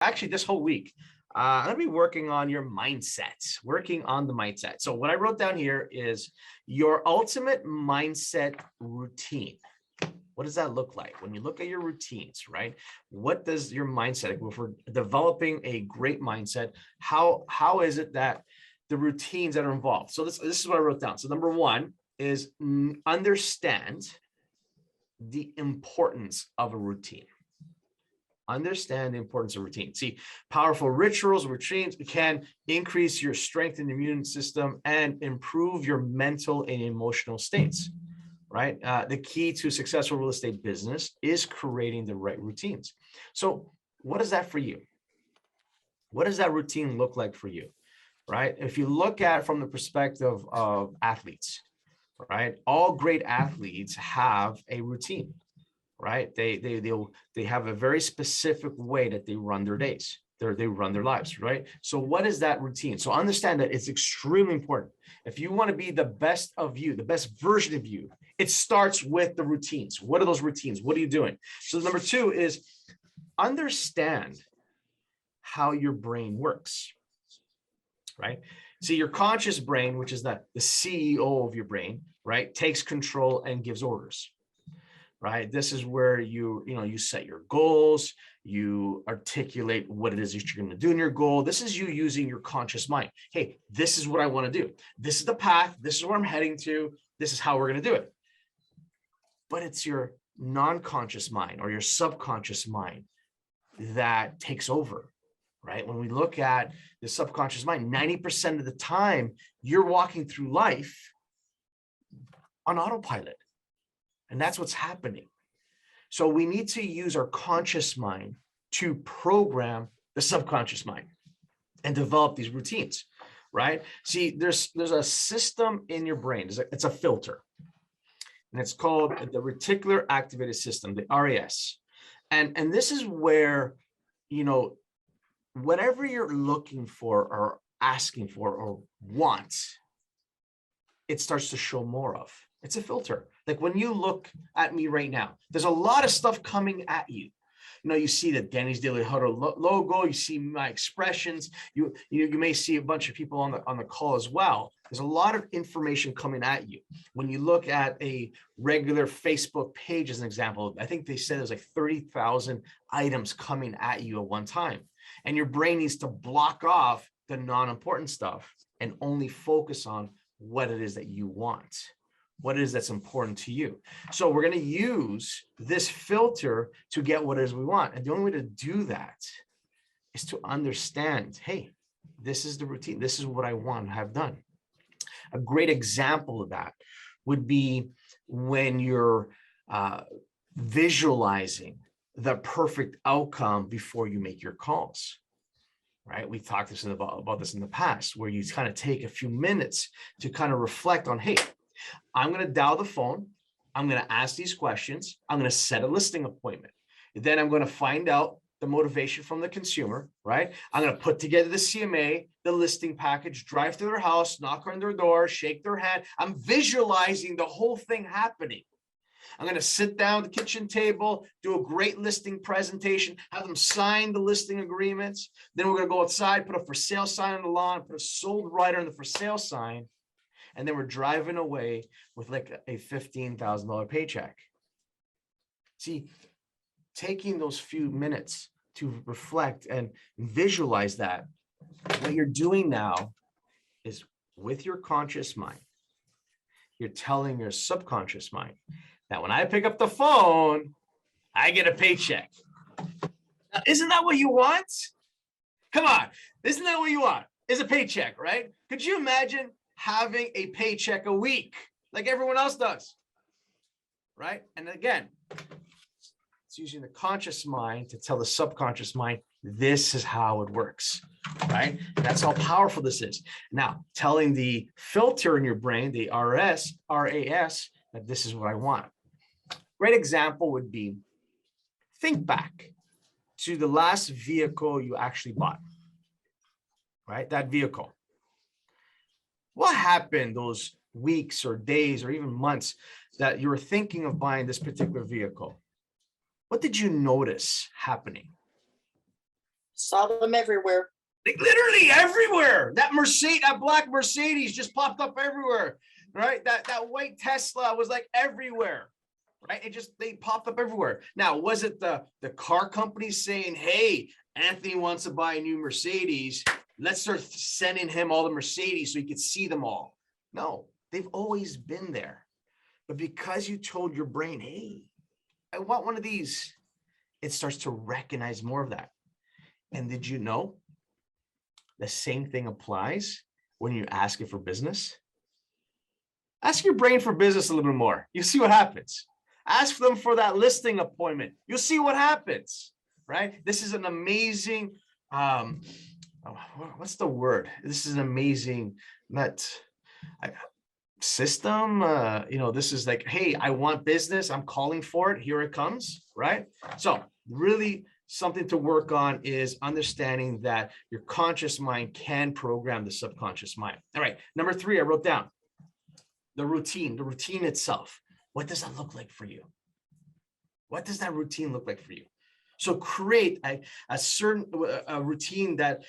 actually this whole week, I'm going to be working on your mindset, working on the mindset. So what I wrote down here is your ultimate mindset routine. What does that look like? When you look at your routines, right? What does your mindset, if we're developing a great mindset, how is it that the routines that are involved? So this is what I wrote down. So number one is understand the importance of a routine. Understand the importance of routine. See, powerful rituals, routines can increase your strength in the immune system and improve your mental and emotional states, right? The key to successful real estate business is creating the right routines. So what is that for you? What does that routine look like for you, right? If you look at it from the perspective of athletes, right? All great athletes have a routine. Right? They have a very specific way that they run their days. They run their lives, right? So what is that routine? So understand that it's extremely important. If you want to be the best of you, the best version of you, it starts with the routines. What are those routines? What are you doing? So number two is understand how your brain works, right? See, your conscious brain, which is the CEO of your brain, right, takes control and gives orders. Right? This is where you set your goals, you articulate what it is that you're going to do in your goal. This is you using your conscious mind. Hey, this is what I want to do. This is the path. This is where I'm heading to. This is how we're going to do it. But it's your non-conscious mind or your subconscious mind that takes over, right? When we look at the subconscious mind, 90% of the time you're walking through life on autopilot. And that's what's happening. So we need to use our conscious mind to program the subconscious mind and develop these routines, right? See, there's a system in your brain. It's a filter. And it's called the reticular activated system, the RAS. And this is where, whatever you're looking for or asking for or want, it starts to show more of. It's a filter. Like when you look at me right now, there's a lot of stuff coming at you. You see the Danny's Daily Huddle logo. You see my expressions. You may see a bunch of people on the call as well. There's a lot of information coming at you. When you look at a regular Facebook page, as an example, I think they said there's like 30,000 items coming at you at one time, and your brain needs to block off the non-important stuff and only focus on what it is that you want. What it is that's important to you. So we're going to use this filter to get what it is we want. And the only way to do that is to understand, hey, this is the routine. This is what I want to have done. A great example of that would be when you're visualizing the perfect outcome before you make your calls. Right? We talked about this in the past, where you kind of take a few minutes to kind of reflect on, hey, I'm going to dial the phone. I'm going to ask these questions. I'm going to set a listing appointment. Then I'm going to find out the motivation from the consumer, right? I'm going to put together the CMA, the listing package, drive to their house, knock on their door, shake their hand. I'm visualizing the whole thing happening. I'm going to sit down at the kitchen table, do a great listing presentation, have them sign the listing agreements. Then we're going to go outside, put a for sale sign on the lawn, put a sold writer on the for sale sign. And then we're driving away with like a $15,000 paycheck. See, taking those few minutes to reflect and visualize that, what you're doing now is with your conscious mind, you're telling your subconscious mind that when I pick up the phone, I get a paycheck. Now, isn't that what you want? Come on, isn't that what you want? Is a paycheck, right? Could you imagine having a paycheck a week like everyone else does, right? And again, it's using the conscious mind to tell the subconscious mind, this is how it works, right? And that's how powerful this is. Now, telling the filter in your brain, the RAS, that this is what I want. Great example would be, think back to the last vehicle you actually bought, right? That vehicle. What happened those weeks or days or even months that you were thinking of buying this particular vehicle? What did you notice happening? Saw them everywhere. Like literally everywhere. That black Mercedes just popped up everywhere, right? That white Tesla was like everywhere, right? They popped up everywhere. Now, was it the car companies saying, hey, Anthony wants to buy a new Mercedes. Let's start sending him all the Mercedes so he could see them all. No, they've always been there. But because you told your brain, hey, I want one of these, it starts to recognize more of that. And did you know the same thing applies when you ask it for business? Ask your brain for business a little bit more. You'll see what happens. Ask them for that listing appointment. You'll see what happens, right? This is an amazing, what's the word? This is an amazing system. This is like, hey, I want business. I'm calling for it. Here it comes, right? So really something to work on is understanding that your conscious mind can program the subconscious mind. All right. Number 3, I wrote down the routine itself. What does that look like for you? What does that routine look like for you? So create a certain routine that,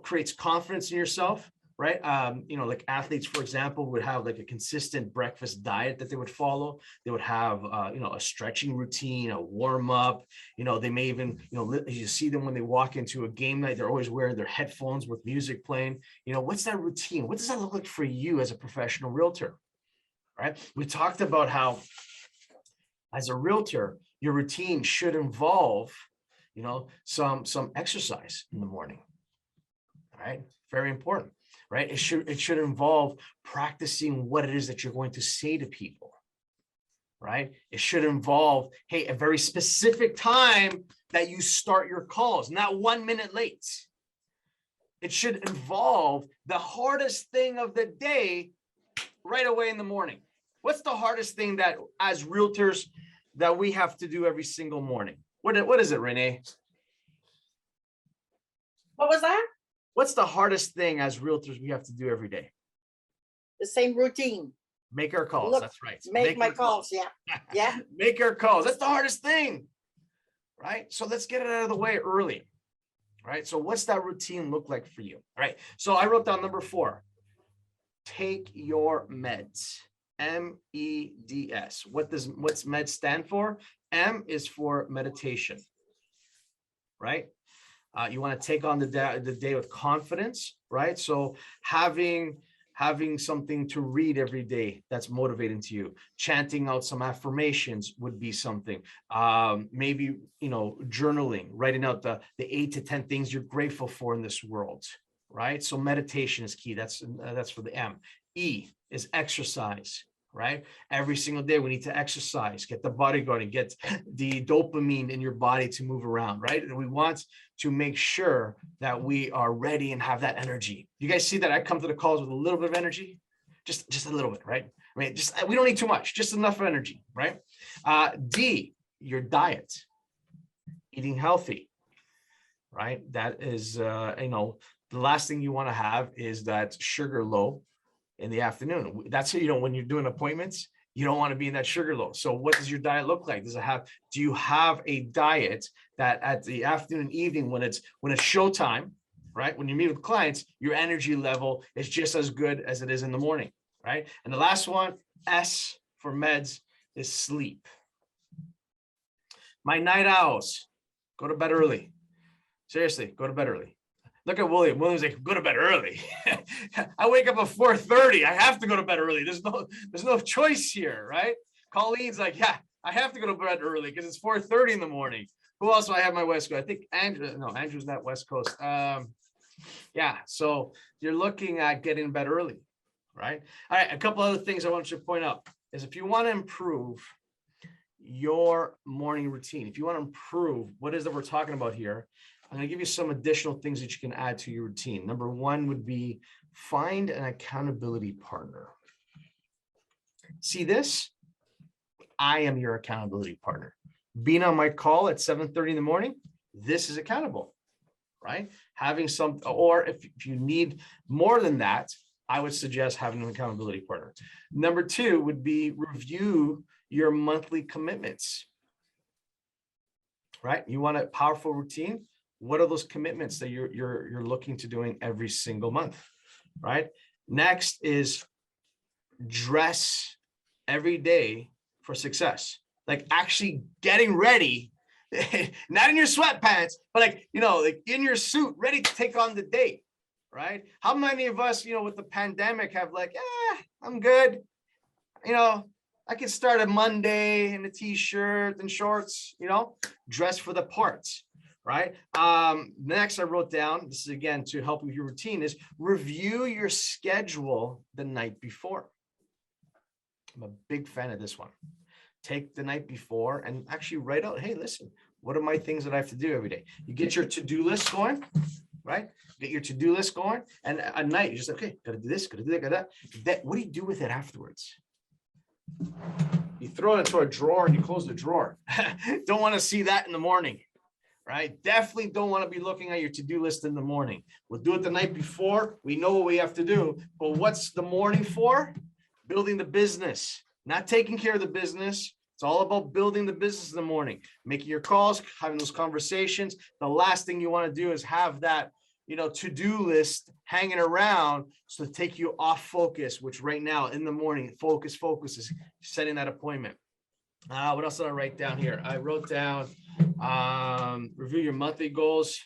creates confidence in yourself, right? Like athletes, for example, would have like a consistent breakfast diet that they would follow. They would have, a stretching routine, a warm up, they may even, you see them when they walk into a game night, they're always wearing their headphones with music playing. What's that routine? What does that look like for you as a professional realtor, right? We talked about how as a realtor, your routine should involve, some exercise in the morning, right? Very important, right? It should involve practicing what it is that you're going to say to people, right? It should involve, hey, a very specific time that you start your calls, not 1 minute late. It should involve the hardest thing of the day right away in the morning. What's the hardest thing that as realtors that we have to do every single morning? What is it, Renee? What was that? What's the hardest thing as realtors we have to do every day? The same routine. Make our calls. That's right. Make my calls. Yeah. Yeah. Make our calls. That's the hardest thing, right? So let's get it out of the way early, right? So what's that routine look like for you? All right. So I wrote down number 4. Take your meds. MEDS. What's meds stand for? M is for meditation, right? You want to take on the day with confidence, right? So having something to read every day that's motivating to you, chanting out some affirmations would be something. Maybe journaling, writing out the 8 to 10 things you're grateful for in this world, right? So meditation is key. That's for the M. E is exercise. Right? Every single day we need to exercise, get the body going, get the dopamine in your body to move around, right? And we want to make sure that we are ready and have that energy. You guys see that I come to the calls with a little bit of energy, just a little bit, right? I mean, we don't need too much, just enough energy, right? D, your diet, eating healthy, right? That is, the last thing you want to have is that sugar low in the afternoon. That's, when you're doing appointments, you don't want to be in that sugar low. So what does your diet look like? Do you have a diet that at the afternoon and evening, when it's showtime, right? When you meet with clients, your energy level is just as good as it is in the morning, right? And the last one, S for meds, is sleep. My night owls, go to bed early. Seriously, go to bed early. Look at William. William's like, go to bed early. I wake up at 4:30. I have to go to bed early. There's no choice here, right? Colleen's like, yeah, I have to go to bed early because it's 4:30 in the morning. Who else do I have my West Coast? I think Andrew's not West Coast. Yeah, so you're looking at getting in bed early, right? All right, a couple other things I want you to point out is if you want to improve your morning routine, if you want to improve what is that we're talking about here, I'm going to give you some additional things that you can add to your routine. Number 1 would be find an accountability partner. See this? I am your accountability partner. Being on my call at 7:30 in the morning, this is accountable, right? Having some, or if you need more than that, I would suggest having an accountability partner. Number 2 would be review your monthly commitments, right? You want a powerful routine? What are those commitments that you're looking to doing every single month, right? Next is dress every day for success. Like actually getting ready, not in your sweatpants, but like, like in your suit, ready to take on the day, right? How many of us, with the pandemic have like, I'm good. I can start a Monday in a t-shirt and shorts, dress for the parts, right? Next I wrote down, this is again to help with your routine, is review your schedule the night before. I'm a big fan of this one. Take the night before and actually write out, hey, listen, what are my things that I have to do every day? You get your to-do list going, right? Get your to-do list going. And at night, you're just like, okay, gotta do this, gotta do that, gotta do that. What do you do with it afterwards? You throw it into a drawer and you close the drawer. Don't want to see that in the morning, right? Definitely don't want to be looking at your to-do list in the morning. We'll do it the night before. We know what we have to do, but what's the morning for? Building the business, not taking care of the business. It's all about building the business in the morning, making your calls, having those conversations. The last thing you want to do is have that, to-do list hanging around so to take you off focus, which right now in the morning, focus is setting that appointment. What else did I write down here? I wrote down, review your monthly goals,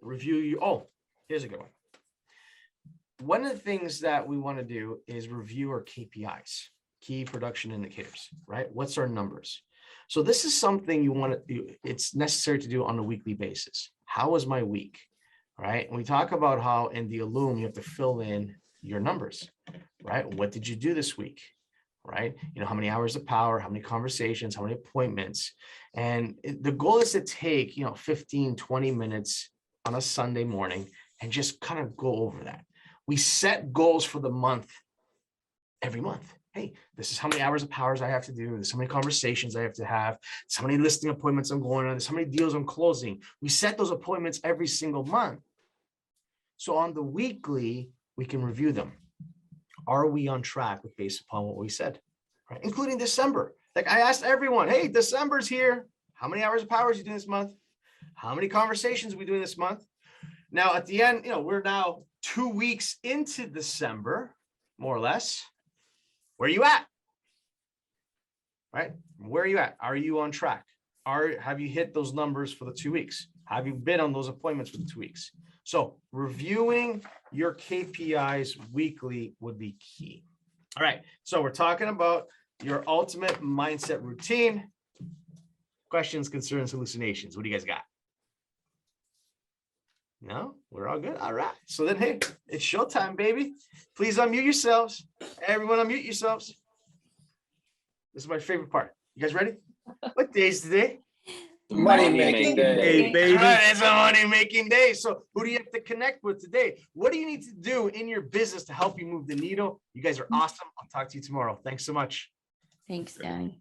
here's a good one. One of the things that we want to do is review our KPIs, key production indicators, right? What's our numbers? So this is something you want to do. It's necessary to do on a weekly basis. How was my week, right? And we talk about how in the Illum, you have to fill in your numbers, right? What did you do this week, right? How many hours of power, how many conversations, how many appointments. And the goal is to take, 15, 20 minutes on a Sunday morning and just kind of go over that. We set goals for the month every month. Hey, this is how many hours of powers I have to do. This is how many conversations I have to have. This is how many listing appointments I'm going on. This is how many deals I'm closing. We set those appointments every single month. So on the weekly, we can review them. Are we on track based upon what we said, right? Including December. Like I asked everyone, hey, December's here. How many hours of powers are you doing this month? How many conversations are we doing this month? Now at the end, we're now 2 weeks into December, more or less. Where are you at? Right? Where are you at? Are you on track? Have you hit those numbers for the 2 weeks? Have you been on those appointments for the 2 weeks? So reviewing your KPIs weekly would be key. All right. So we're talking about your ultimate mindset routine. Questions, concerns, hallucinations. What do you guys got? No, we're all good. All right. So then, hey, it's showtime, baby. Please unmute yourselves. Everyone unmute yourselves. This is my favorite part. You guys ready? What day is today? Money-making day, baby. All right, it's a money-making day. So who do you have to connect with today? What do you need to do in your business to help you move the needle? You guys are awesome. I'll talk to you tomorrow. Thanks so much. Thanks, Danny.